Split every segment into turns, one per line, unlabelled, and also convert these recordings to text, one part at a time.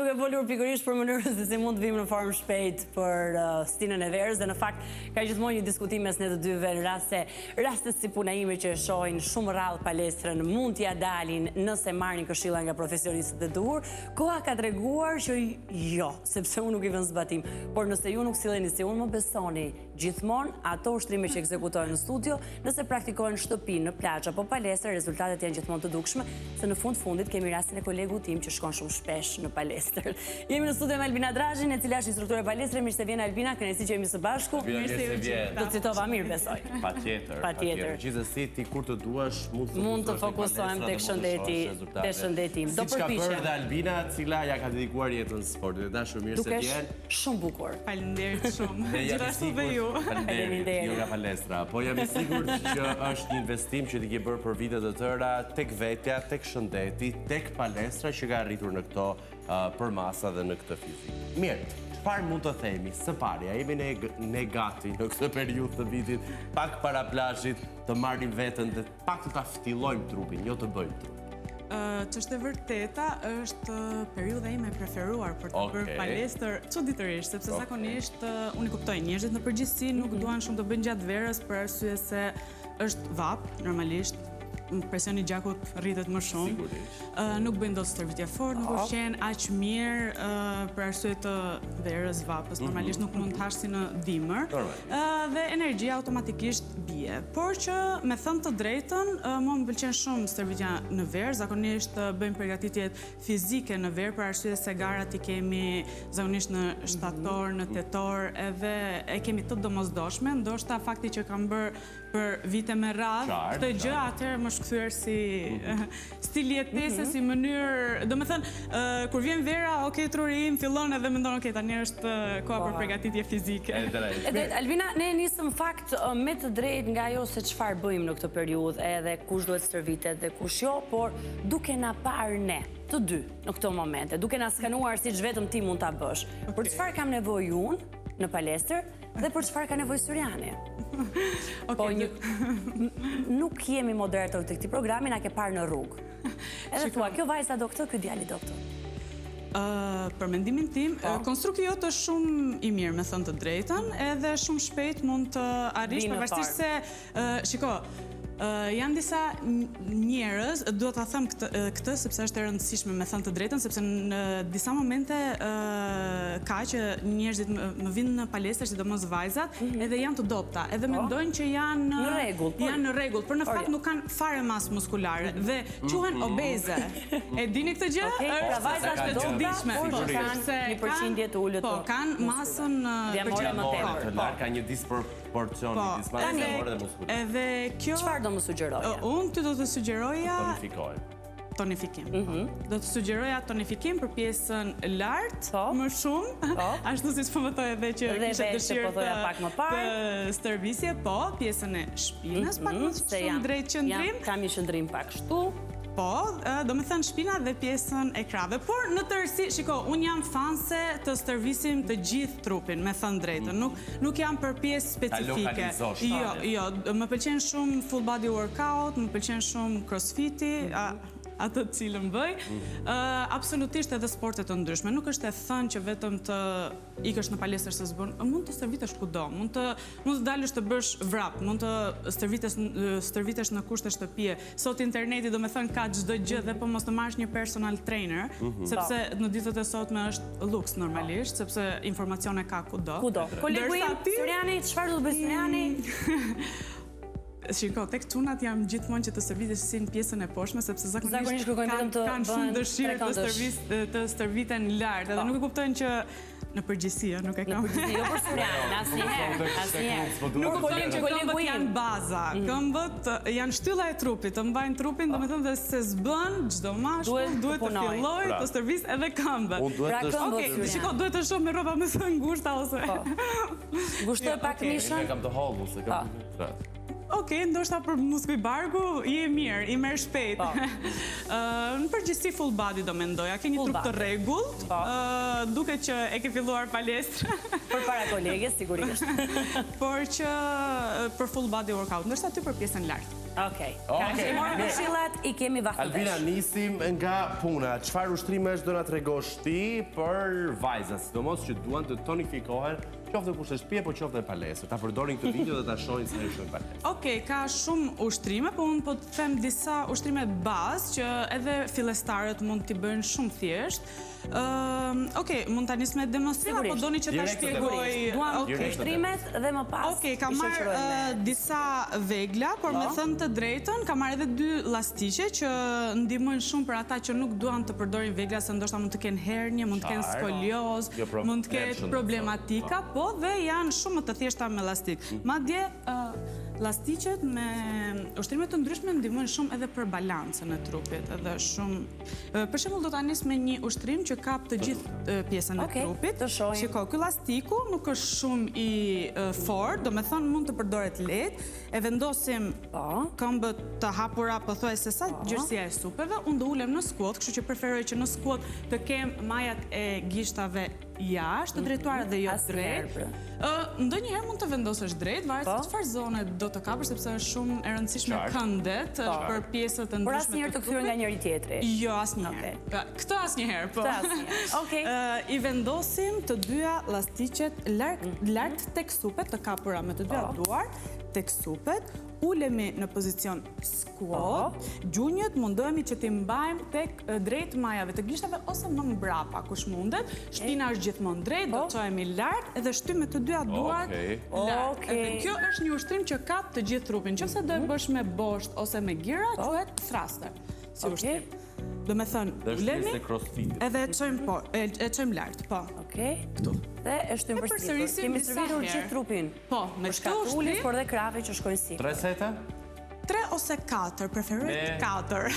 duke folur pikërisht për mënyrën se si mund të vim në formë shpejt për stinën e verës, dhe në fakt ka gjithmonë një diskutim mes ne të dyve në rastet si puna ime që shohin shumë rrallë palestrën mund t'ja dalin nëse marrin këshilla nga profesionistët e duhur. Koha ka treguar që jo, sepse unë nuk i vën zbatim, por nëse ju nuk silleni si unë, më besoni, gjithmonë ato ushtrime që ekzekutohen në studio, nëse praktikohen në shtëpi, në plazh apo palestër, rezultatet janë gjithmonë të dukshme, se në fundit kemi rastin e kolegu tim që shkon shumë shpesh në palestër. Jemi në studio me Albina Drazhin, e cila është instruktore palestre. Mirë se vjen Albina, kënaqësi që jemi së bashku.
Mirë se vjen.
Do të citova mirë, besoj.
Patjetër. Gjithsesi ti kur të duash
mund të fokusohem tek shëndeti im. Do përpiqem.
Siç ka bërë dhe Albina, e cila ja ka dedikuar jetën sportit. Dashur, mirë se vjen.
Shumë bukur.
Faleminderit shumë. Gjithashtu dhe ju.
Faleminderit jo nga palestra. Po jam i sigurt që është një investim që ti ke bërë për vite të tëra tek vetja, tek shëndeti, tek palestra që ka arritur në këto përmasa dhe në këtë fizik. Mirë, çfarë mund të themi? Së pari, a jemi ne gati në këtë periudhë të vitit, pak para plazhit, të marrim veten dhe pak të ta ftillojmë trupin, jo të bëjmë trup?
Që është e vërteta, është periudha ime e preferuar për të bërë palestër çuditërisht, sepse zakonisht unë i kuptoj njerëzit në përgjithësi nuk duan shumë të bëjnë gjatë verës për arsye se është vap, normalisht. Presioni i gjakut rritet më shumë. Nuk bëjnë dot stërvitje fort, nuk ushqen aq mirë për arsye të verës, vapës. Normalisht nuk mund të hash si në dimër. Dhe energjia automatikisht bie. Por që me thënë të drejtën, mua më pëlqen shumë stërvitja në verë. Zakonisht bëjmë përgatitjet fizike në verë për arsye se garat i kemi zakonisht në shtator, në tetor, edhe e kemi të domosdoshme. Ndoshta fakti që kam bërë për vite me radhë, këtë gjë atëherë më shkthyer si stil jetese, si mënyrë, domethënë, kur vjen vera, truri im fillon edhe mendon, tani është koha për përgatitje fizike.
Albina, ne nisëm fakt me të drejtë nga ajo se çfarë bëjmë në këtë periudhë, edhe kush duhet stërvitet dhe kush jo, por duke na parë ne të dy në këto momente, duke na skanuar siç vetëm ti mund ta bësh. Për çfarë kam nevojë unë në palestër dhe për çfarë ka nevojë Surijani? Po nuk jemi moderator të këtij programi, na ke parë në rrugë. Edhe thua, kjo vajza do këtë, ky djali do këtë.
Për mendimin tim, konstrukti jot është shumë i mirë, me thënë të drejtën, edhe shumë shpejt mund të arrish, pavarësisht se, shiko, janë disa njerëz, duhet ta them këtë sepse është e rëndësishme me thënë të drejtën, sepse në disa momente ka që njerëzit më vinë në palestër, sidomos vajzat, edhe janë të dobta, edhe mendojnë që janë në rregull, por në fakt nuk kanë fare masë muskulare dhe quhen obeze. E dini këtë gjë?
Pra vajzat të çuditshme,
por
kanë një përqindje të ulët.
Po, kanë masën
diamore më tepër.
Ka një disproporcion, një disbalancë dhe muskular.
Edhe kjo
çfarë do më sugjeroja?
Unë ty do të sugjeroja
tonifikim.
Do të sugjeroja tonifikim për pjesën lartë, më shumë, ashtu siç po mëtoj edhe që kishe dëshirë të stërvisje, po, pjesën e shpinës pak më shumë drejt qëndrim.
Kam një qëndrim pak shtu.
Po, do me thënë shpina dhe pjesën e krave. Por në tërësi, shiko, unë jam fanse të stërvisim të gjithë trupin, me thënë drejtën. Nuk jam për pjesë specifike. Jo, më pëlqen shumë full body workout, më pëlqen shumë crossfiti, atë të cilën bëj. Absolutisht edhe sportet të ndryshme. Nuk është e thënë që vetëm të ikësh në palestër se s'bën. Mund të stërvitesh kudo, mund të dalësh të bësh vrap, mund të stërvitesh në kushte shtëpie. Sot interneti do me thënë ka çdo gjë dhe po mos të marrësh një personal trainer, sepse në ditët e sotme është luks normalisht, sepse informacione ka kudo.
Kolegu im, Surijani, çfarë do të bëj Surijani?
Shiko, tek çunat jam gjithmonë që të stërvitesin pjesën e poshtme, sepse zakonisht kanë shumë dëshirë të stërviten lart, edhe nuk e kuptojnë që në përgjithësi, nuk e kam.
Jo për Surjanin, asnjëherë.
Nuk kuptojnë që këmbët janë baza. Këmbët janë shtylla e trupit, të mbajnë trupin, domethënë dhe se s'bën çdo mashkull duhet të fillojë të stërvisë edhe këmbët. Okej, shiko, duhet të shoh me rroba më të ngushta ose.
Ngushtoj pak mishën.
Kam të hollë se kam.
Okej, ndoshta për muskuj barku, i e mirë, i merr shpejt. Në përgjithësi full body do mendoja, ke një trup të rregullt, duke që e ke filluar palestra.
Përpara koleges, sigurisht.
Por që për full body workout, ndërsa ty për pjesën lartë.
Okej. Ka që morë këshillat, i kemi vahtë
Albina, nisim nga puna. Çfarë ushtrimesh do na tregosh ti për vajzat, sidomos që duan të tonifikohen, qoftë kushte shtëpie, po qoftë palestër. Ta përdorin këtë video dhe ta shohin se ai shon palestër.
Okej, ka shumë ushtrime, po unë po të them disa ushtrime bazë që edhe fillestarët mund t'i bëjnë shumë thjesht. Okej, mund ta nis me demonstrim apo doni që ta shpjegoj?
Duam ushtrimet dhe më pas.
Okej, kam marrë disa vegla, por me thënë të drejtën, kam marrë edhe 2 llastiqe që ndihmojnë shumë për ata që nuk duan të përdorin vegla, se ndoshta mund të kenë hernje, mund të kenë skolioz, mund të kenë problematika, po dhe janë shumë më të thjeshta me lastik. Madje llastiqet me ushtrime të ndryshme ndihmojnë shumë edhe për balancën e trupit, edhe shumë. Për shembull do ta nis me një ushtrim që kap të gjithë pjesën e trupit. Shiko, ky llastiku nuk është shumë i fortë, domethënë mund të përdoret lehtë. E vendosim këmbët të hapura pothuajse sa gjerësia e supeve. Unë do ulem në squat, kështu që preferoj që në squat të kem majat e gishtave jashtë, të drejtuara dhe jo drejt. Ndonjëherë mund të vendosësh drejt, varet se çfarë zone do të kapësh, sepse është shumë e rëndësishme këndet për pjesët e ndryshme.
Por asnjëherë të kthyer nga njëri tjetri.
Jo, asnjëherë. Këtë asnjëherë, po.
Okej.
I vendosim të dyja llastiqet lart tek supet, të kapura me të dyja duart, tek supet, ulemi në pozicion squat, gjunjët mundohemi që t'i mbajmë tek drejt majave të gishtave ose më mbrapa, kush mundet. Shpina është gjithmonë drejt, do çohemi lart edhe shtymë me të dyja duart lart. Kjo është një ushtrim që kap të gjithë trupin. Nëse do e bësh me bosht ose me gira, quhet thruster. Si ushtim. Do me thënë, ulemi edhe e çojmë lart, po.
Okej.
Këtu.
Dhe e shtymë përsëri. Kemi stërvitur gjithë trupin.
Po, me
këtë ullës, por dhe krave që shkojnë si.
3 sete?
3 ose 4, preferoj 4.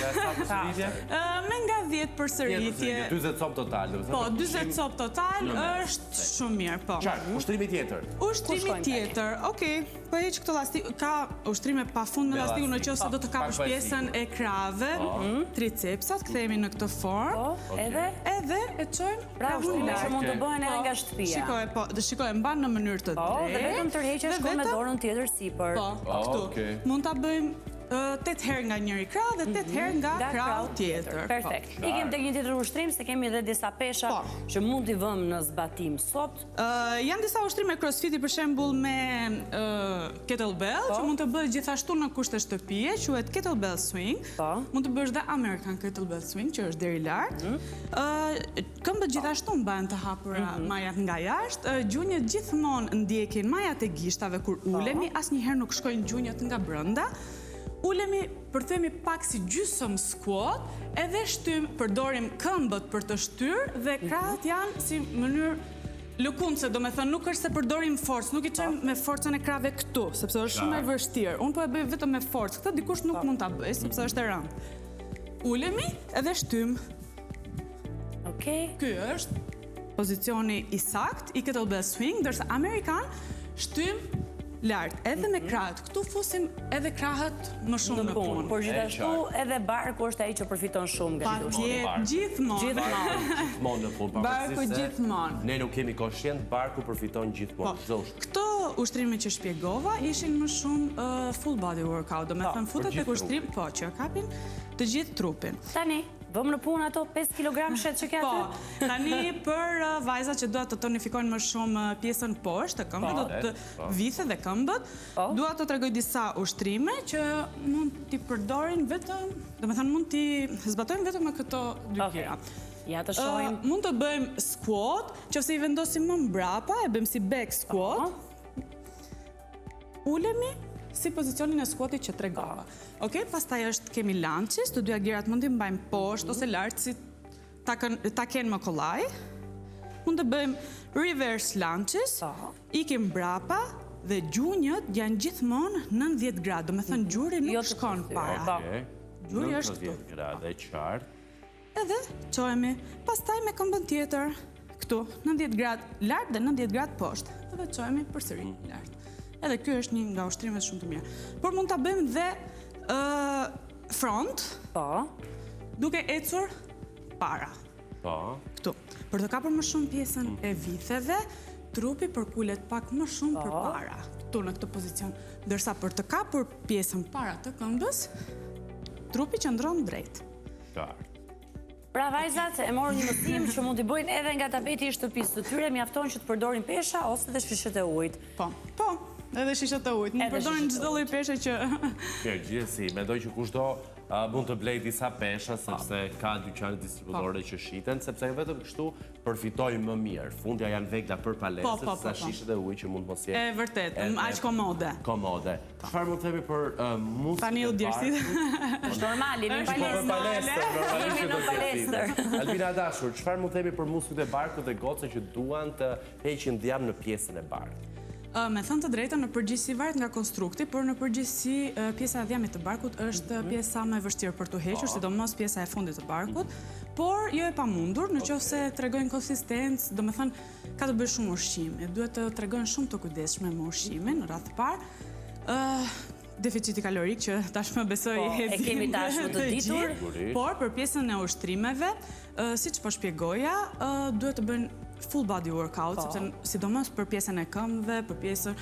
Me nga 10 përsëritje.
40 cop total.
Po, 40 cop total është shumë mirë, po.
Qartë, ushtrimi tjetër?
Ushtrimi tjetër, okej. Po heq këtë lastik, ka ushtrime pa fund me lastiku në qoftë se do të kapësh pjesën e krave, tricepsat, kthehemi në këtë formë. Edhe e çojmë.
Pra ushtrime që mund të bëhen edhe nga shtëpia.
Shikoj, mban në mënyrë të drejtë.
Dhe vetëm tërheqesh me dorën tjetër sipër.
Po, këtu. Mund ta bëjmë 8 herë nga njëri krah dhe 8 herë nga krah tjetër.
Perfekt. Ikim tek një tjetër ushtrim, se kemi edhe disa pesha që mund t'i vëmë në zbatim sot.
Janë disa ushtrime crossfiti, për shembull me kettlebell, që mund të bëhet gjithashtu në kushte shtëpie, quhet kettlebell swing. Mund të bësh dhe American kettlebell swing, që është deri lart. Këmbët gjithashtu mbahen të hapura majat nga jashtë. Gjunjët gjithmonë ndjekin majat e gishtave kur ulemi, asnjëherë nuk shkojnë gjunjët nga brenda. Ulemi, përthemi pak si gjysmë squat, edhe përdorim këmbët për të shtyrë dhe krahët janë si mënyrë lëkundse, do me thënë, nuk është se përdorim forcë, nuk i qëjmë me forcën e krave këtu, sepse është shumë e vështirë. Unë po e bëj vetëm me forcë, këtë dikush nuk mund të bëj, sepse është e rëndë. Ulemi edhe shtymë. Ky është pozicioni i sakt, i kettlebell swing, dërsa Amerikan shtymë lartë, edhe me krahët. Këtu fusim edhe krahët më shumë në punë.
Por gjithashtu edhe barku është ai që përfiton shumë nga këtë
ushtim. Gjithmonë.
Gjithmonë në punë.
Barku gjithmonë.
Ne nuk kemi koshient, barku përfiton gjithmonë.
Këto ushtrime që shpjegova ishin më shumë full body workout. Do me thënë futet tek ushtrim, po, që kapin të gjithë trupin.
Tani, vëmë në punë ato 5 kg shetë që kja
të? Po, tani për vajzat që duhet të tonifikojnë më shumë pjesën poshtë të këmbët, do të vithe dhe këmbët, duhet të tregoj disa ushtrime që mund t'i përdorin vetëm, do me thënë mund t'i zbatojnë vetëm me këto dy gjëra.
Ja të shohim.
Mund të bëjmë squat, që se i vendosim më mbrapa, e bëjmë si back squat, ulemi si pozicionin e squatit që tregova. Pastaj kemi lançis, të dyja gjerat mund t'i mbajmë poshtë ose lartë si ta kenë më kollaj. Mund të bëjmë reverse lançis, ikim mbrapa dhe gjunjët janë gjithmonë 90 gradë, do me thënë gjuri nuk shkon para. Gjuri është këtu.
90 gradë, e qartë.
Edhe çohemi, pastaj me këmbën tjetër, këtu, 90 gradë lartë dhe 90 gradë poshtë. Edhe çohemi përsëri lartë. Edhe kjo është një nga ushtrimet shumë të mirë. Por mund ta bëjmë dhe front, duke ecur para. Këtu. Për të kapur më shumë pjesën e vitheve, trupi përkullet pak më shumë përpara, këtu në këtë pozicion, ndërsa për të kapur pjesën para të këmbës, trupi qëndron drejt.
Pra vajzat e morën një mësim që mund t'i bëjnë edhe nga tapeti i shtëpisë të tyre, mjafton që të përdorin pesha ose dhe shyshet e ujit.
Po, edhe shishet e ujit. Mund përdorin çdo lloj peshe që...
Gjithsesi, mendoj që kushdo mund të blej disa pesha, sepse ka dyqane distributore që shiten, sepse vetëm kështu përfitoj më mirë. Fundja janë vegla për palestër, sa shishet e ujit që mund mos jetë.
E vërtet, aq komode.
Komode. Çfarë mund të themi për muskët?
Tani u djersit.
Është normal, jemi në palestër.
Albina dashur, çfarë mund të themi për muskët e barkut dhe gocën që duan të heqin djam në pjesën e barkut?
Me thënë të drejta, në përgjithësi varet nga konstrukti, por në përgjithësi pjesa e dhjamit të barkut është pjesa më e vështirë për të hequr, sidomos pjesa e fundit të barkut, por jo e pamundur, nëse tregojnë konsistencë, do me thënë ka të bëjë shumë ushqimi, duhet të tregojnë shumë të kujdesshme me ushqimin, në radh të parë. Deficiti kalorik që tashmë besoj
e kemi tashmë të ditur,
por për pjesën e ushtrimeve, siç po shpjegoja, duhet të bëjnë full body workout, sepse sidomos për pjesën e këmbëve, për pjesën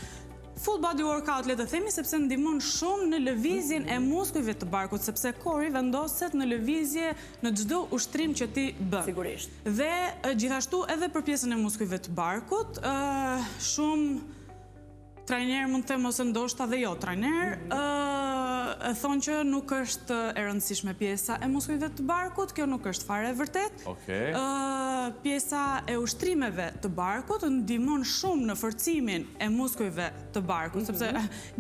full body workout, le të themi, sepse ndihmon shumë në lëvizjen e muskujve të barkut, sepse kori vendoset në lëvizje në çdo ushtrim që ti bën.
Sigurisht.
Dhe gjithashtu edhe për pjesën e muskujve të barkut, shumë trajner mund të them ose ndoshta dhe jo trajner, e thonë që nuk është e rëndësishme pjesa e muskujve të barkut, kjo nuk është fare e vërtet. Pjesa e ushtrimeve të barkut ndihmon shumë në forcimin e muskujve të barkut, sepse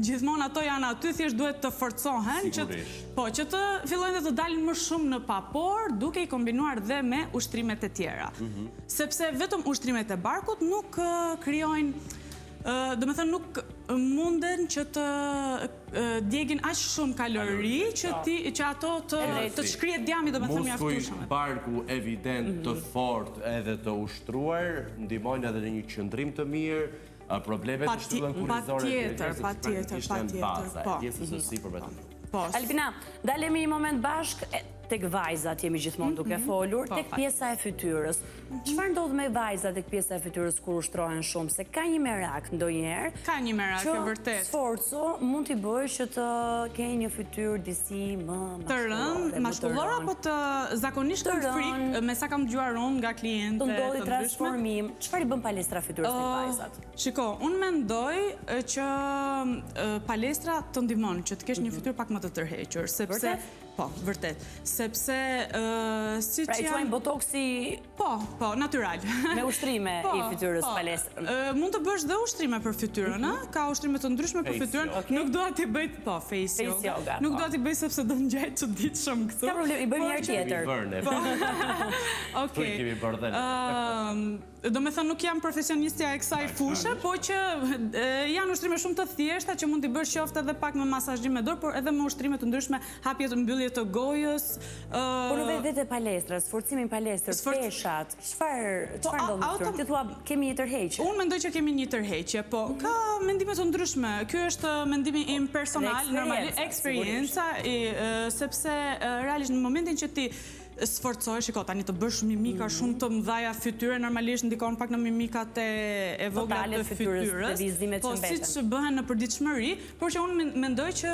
gjithmonë ato janë aty, thjesht duhet të forcohen, që të fillojnë dhe të dalin më shumë në papor, duke i kombinuar dhe me ushtrimet e tjera. Sepse vetëm ushtrimet e barkut nuk krijojnë, do me thënë nuk munden që të djegin aq shumë kalori që ato të shkrihet djami, do me thënë mjaftueshëm.
Muskuj barku evident të fort edhe të ushtruar, ndihmojnë edhe në një qëndrim të mirë, problemet të shtyllën kurrizore.
Patjetër.
Albina, dalemi një moment bashk tek vajzat jemi gjithmonë duke folur, tek pjesa e fytyrës. Çfarë ndodh me vajzat tek pjesa e fytyrës kur ushtrohen shumë? Se ka një merak ndonjëherë.
Ka një merak, e vërtet.
Sforcu mund t'i bëjë që të kenë një fytyrë disi më
të rëndë, maskullore apo të zakonisht të frikë, me sa kam dëgjuar unë nga klientë
të ndodhi transformim. Çfarë i bën palestra fytyrës tek vajzat?
Shiko, unë mendoj që palestra të ndihmon që të kesh një fytyrë pak më të tërhequr, sepse po, vërtet. Sepse si
pra i quajnë botoksi...
Po, natyral.
Me ushtrime i fytyrës palestrën.
Mund të bësh dhe ushtrime për fytyrën, ka ushtrime të ndryshme për fytyrën. Nuk doa t'i bëjt, face yoga. Nuk doa t'i bëjt sepse do n'gjajt që ditë shumë këtu.
Ka problem, i bëjmë njerë tjetër.
Okej. Kemi bërë dhe
do me thënë nuk jam profesionistja e kësaj fushë, po që janë ushtrime shumë të thjeshta që mund t'i bësh qoftë edhe pak me masazhim me dorë, por edhe me ushtrime të ndryshme, hapje të mbyllje të gojës.
Po në vetë palestrës, forcimin palestrës, peshat, çfarë ndodh me fytyrën? Ti thua kemi një tërheqje.
Unë mendoj që kemi një tërheqje, po ka mendime të ndryshme. Ky është mendimi im personal, normalisht eksperienca, sepse realisht në momentin që ti sforcoj, shiko, tani të bësh mimika shumë të mdhaja fytyre, normalisht ndikon pak në mimikat e vogla të fytyrës, po si që bëhen në përditshmëri, por që unë mendoj që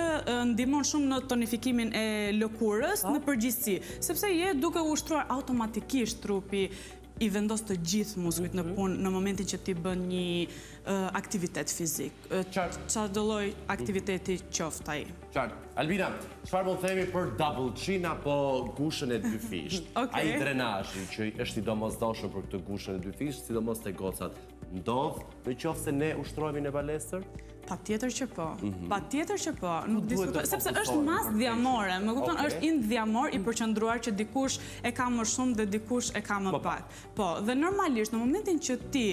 ndihmon shumë në tonifikimin e lëkurës në përgjithësi, sepse je duke ushtruar automatikisht trupi i vendos të gjithë muskujt në punë në momentin që ti bën një aktivitet fizik. Çfarë lloj aktiviteti qoftë ai.
Qartë. Albina, çfarë mund themi për double chin apo gushën e dy fisht? Ai drenazhi që është i domosdoshëm për këtë gushën e dy fisht, sidomos te gocat, ndodh nëse ne ushtrohemi në palestër?
Patjetër që po. Patjetër që po. Nuk diskutoj, sepse është mas dhjamore, më kupton, është ind dhjamor i përqendruar që dikush e ka më shumë dhe dikush e ka më pak. Po, dhe normalisht në momentin që ti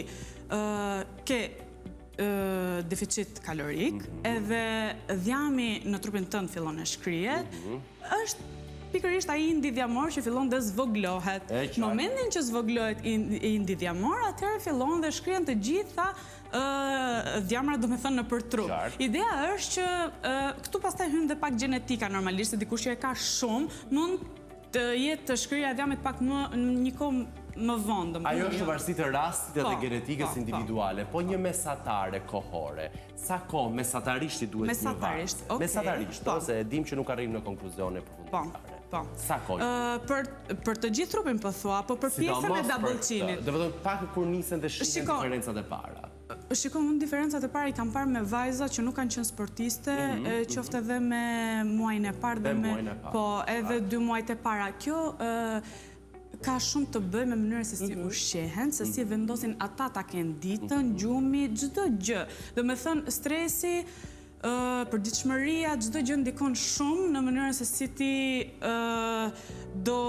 ke deficit kalorik, edhe dhjami në trupin tënd fillon e shkrihet, është pikërisht ai indi dhjamor që fillon dhe zvoglohet. Në momentin që zvoglohet indi dhjamor, atëherë fillon dhe shkrihen të gjitha dhjamra, do me thënë, në për trup. Ideja është që këtu pastaj hyn dhe pak gjenetika normalisht, se dikush që e ka shumë, mund të jetë të shkryja e dhjamit pak më një kohë më vonë.
Ajo është varësi të rastit dhe genetikës individuale, po një mesatare kohore, sa kohë mesatarisht i duhet një varsë? Mesatarisht, ose e dim që nuk arrim në konkluzione përfundimtare. Sa kohë?
Për të gjithë trupin po thua, po për pjesën e double-chinit.
Dhe vëdhëm pak kur nisen dhe shihen diferencat e para.
Shikon, unë diferencat e para i kam parë me vajza që nuk kanë qenë sportiste, qofte edhe me muajin e parë dhe me, po, edhe 2 muajt e para. Kjo ka shumë të bëjë me mënyrën se si ushqehen, se si vendosin ata ta kenë ditën, gjumi, çdo gjë. Do me thënë, stresi, përditshmëria, çdo gjë ndikon shumë në mënyrën se si ti do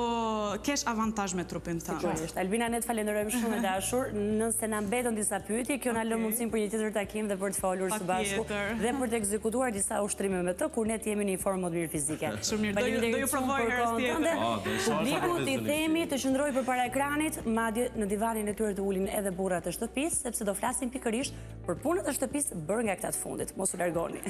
kesh avantazh me trupin tënd.
Sigurisht. Albina, ne të falenderojmë shumë e dashur. Nëse na mbetën disa pyetje, kjo na lë mundësinë për një tjetër takim dhe për të folur së bashku dhe për të ekzekutuar disa ushtrime me të kur ne të jemi në një formë më të mirë fizike.
Shumë mirë, do ju provoj herë tjetër.
Publikut i themi të qëndrojë përpara ekranit, madje në divanin e tyre të ulin edhe burrat e shtëpisë, sepse do flasim pikërisht për punët e shtëpisë bërë nga këta të fundit. Mos u largoni.